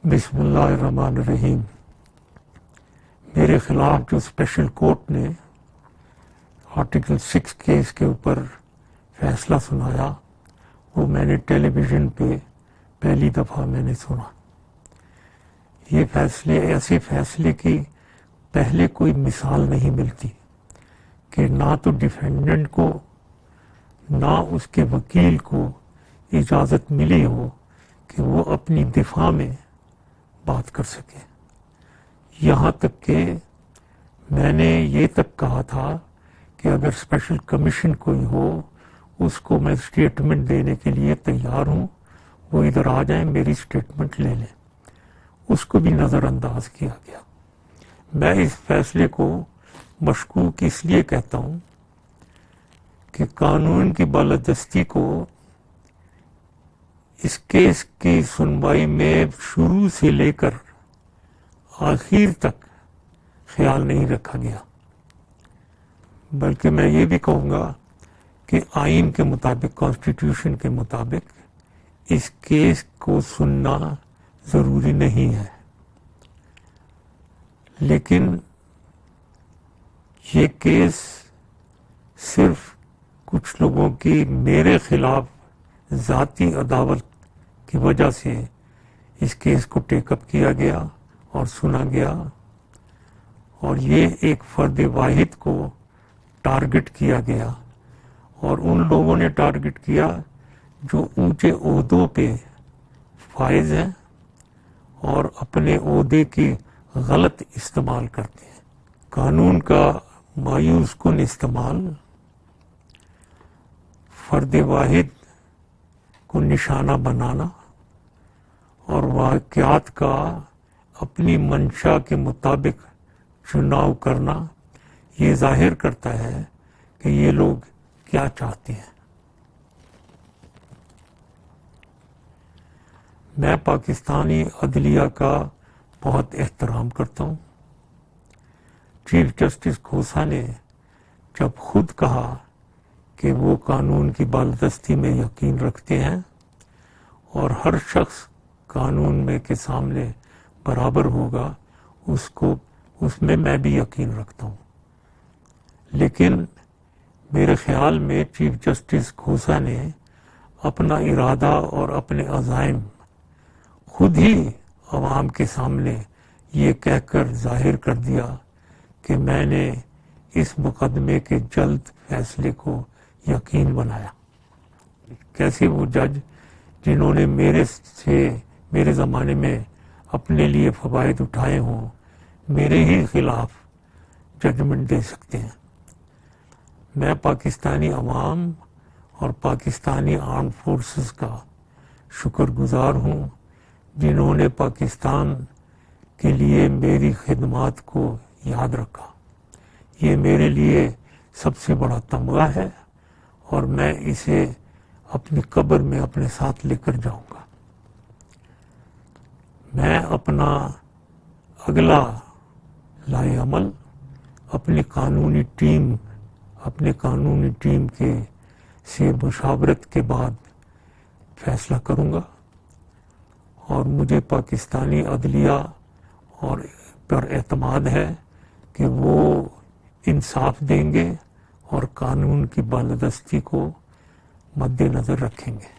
بسم اللہ الرحمن الرحیم۔ میرے خلاف جو اسپیشل کورٹ نے آرٹیکل 6 کیس کے اوپر فیصلہ سنایا وہ میں نے ٹیلی ویژن پہ پہلی دفعہ میں نے سنا۔ یہ فیصلے ایسے فیصلے کی پہلے کوئی مثال نہیں ملتی کہ نہ تو ڈیفینڈنٹ کو نہ اس کے وکیل کو اجازت ملی ہو کہ وہ اپنی دفاع میں بات کر سکے۔ یہاں تک کہ میں نے یہ تک کہا تھا کہ اگر اسپیشل کمیشن کوئی ہو اس کو میں اسٹیٹمنٹ دینے کے لیے تیار ہوں، وہ ادھر آ جائیں میری اسٹیٹمنٹ لے لیں۔ اس کو بھی نظر انداز کیا گیا۔ میں اس فیصلے کو مشکوک اس لیے کہتا ہوں کہ قانون کی بالادستی کو اس کیس کی سنوائی میں شروع سے لے کر آخر تک خیال نہیں رکھا گیا، بلکہ میں یہ بھی کہوں گا کہ آئین کے مطابق، کانسٹیٹیوشن کے مطابق اس کیس کو سننا ضروری نہیں ہے، لیکن یہ کیس صرف کچھ لوگوں کی میرے خلاف ذاتی عداوت کی وجہ سے اس کیس کو ٹیک اپ کیا گیا اور سنا گیا، اور یہ ایک فرد واحد کو ٹارگٹ کیا گیا، اور ان لوگوں نے ٹارگٹ کیا جو اونچے عہدوں پہ فائز ہیں اور اپنے عہدے کی غلط استعمال کرتے ہیں۔ قانون کا مایوس کن استعمال، فرد واحد کو نشانہ بنانا اور واقعات کا اپنی منشا کے مطابق چناؤ کرنا، یہ ظاہر کرتا ہے کہ یہ لوگ کیا چاہتے ہیں۔ میں پاکستانی عدلیہ کا بہت احترام کرتا ہوں۔ چیف جسٹس کھوسا نے جب خود کہا کہ وہ قانون کی بالادستی میں یقین رکھتے ہیں اور ہر شخص قانون میں کے سامنے برابر ہوگا، اس میں میں بھی یقین رکھتا ہوں، لیکن میرے خیال میں چیف جسٹس کھوسا نے اپنا ارادہ اور اپنے عزائم خود ہی عوام کے سامنے یہ کہہ کر ظاہر کر دیا کہ میں نے اس مقدمے کے جلد فیصلے کو یقین بنایا۔ کیسے وہ جج جنہوں نے میرے زمانے میں اپنے لیے فوائد اٹھائے ہوں میرے ہی خلاف ججمنٹ دے سکتے ہیں؟ میں پاکستانی عوام اور پاکستانی آرم فورسز کا شکر گزار ہوں جنہوں نے پاکستان کے لیے میری خدمات کو یاد رکھا۔ یہ میرے لیے سب سے بڑا تمغہ ہے اور میں اسے اپنی قبر میں اپنے ساتھ لے کر جاؤں گا۔ میں اپنا اگلا لائے عمل اپنی قانونی ٹیم سے مشاورت کے بعد فیصلہ کروں گا، اور مجھے پاکستانی عدلیہ اور پر اعتماد ہے کہ وہ انصاف دیں گے اور قانون کی بالادستی کو مد نظر رکھیں گے۔